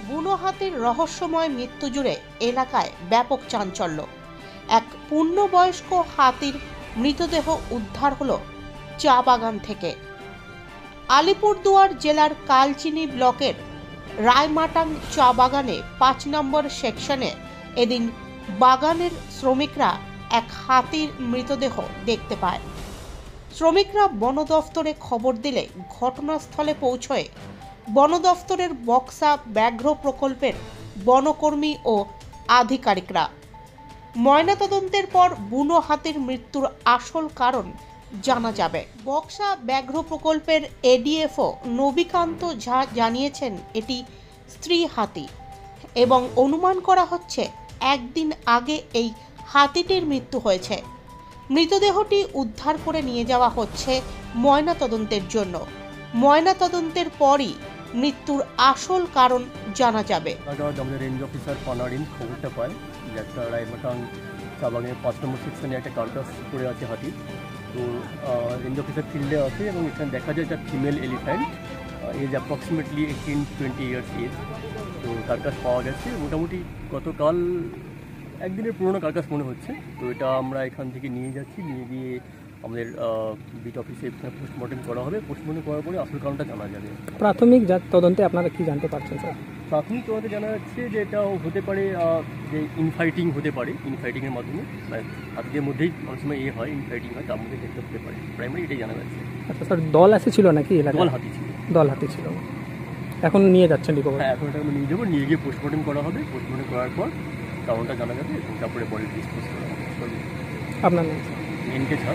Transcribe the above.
বুনো হাতির রহস্যময় মৃত্যু জুড়ে এলাকায় ব্যাপক চাঞ্চল্য। এক পূর্ণবয়স্ক হাতির মৃতদেহ উদ্ধার হলো চা বাগান থেকে। আলিপুরদুয়ার জেলার কালচিনি ব্লকের রায়মাটাং চা বাগানে 5 নম্বর সেকশনে এদিন বাগানের শ্রমিকরা এক হাতির মৃতদেহ দেখতে পায়। শ্রমিকরা বন দফতরে খবর দিলে ঘটনাস্থলে পৌঁছয় বন দফতরের বক্সা ব্যাঘ্র প্রকল্পের বনকর্মী ও আধিকারিকরা। ময়নাতদন্তের পর বুনো হাতির মৃত্যুর আসল কারণ জানা যাবে। বক্সা ব্যাঘ্র প্রকল্পের এডিএফও নবিকান্ত ঝা জানিয়েছেন এটি স্ত্রী হাতি এবং অনুমান করা হচ্ছে একদিন আগে এই হাতিটির মৃত্যু হয়েছে। মৃতদেহটি উদ্ধার করে নিয়ে যাওয়া হচ্ছে ময়নাতদন্তের জন্য। ময়নাতদন্তের পরই মৃত্যুর আসল কারণ জানা যাবে। আমাদের রেঞ্জ অফিসার পানারিন খবরটা পায় যে একটা রায়মাটাং চা বাগানের 5 নম্বর সেকশনে একটা কার্কাস পড়ে আছে হাতি। তো রেঞ্জ অফিসার ফিল্ডে আছে এবং এখানে দেখা যায় একটা female elephant, age approximately 18-20 years age. তো কার্কাস পাওয়া গেছে মোটামুটি গতকাল একদিনের পুরোনো কার্কাস মনে হচ্ছে। তো এটা আমরা এখান থেকে নিয়ে যাচ্ছি, নিয়ে গিয়ে আমাদের বিট অফিসে পোস্টমর্টম করা হবে। পোস্টমর্টম করার পরে আসল কারণটা জানা যাবে। প্রাথমিক তদন্তে আপনারা কি জানতে পারছেন স্যার? প্রাথমিক তদন্তে জানা যাচ্ছে যে এটাও হতে পারে যে ইনফাইটিং হতে পারে, ইনফাইটিংয়ের মাধ্যমে হাতিদের মধ্যেই অনেক সময় হয়, ইনফাইটিং হয়, তার মধ্যে ক্ষেত্রে হতে পারে। প্রাইমারি এটাই জানা যাচ্ছে। আচ্ছা স্যার, দল এসেছিল নাকি এলাকায়? দল হাতি ছিল। দল হাতি ছিল। এখন নিয়ে যাচ্ছেন রিকভার? হ্যাঁ, এখন এটা আমরা নিয়ে যাবো, নিয়ে গিয়ে পোস্টমর্টম করা হবে। পোস্টমর্টম করার পর কারণটা জানা যাবে এবং তারপরে বডি ডিসপোজ করা হবে। আপনার নাম? এনকে ঝা।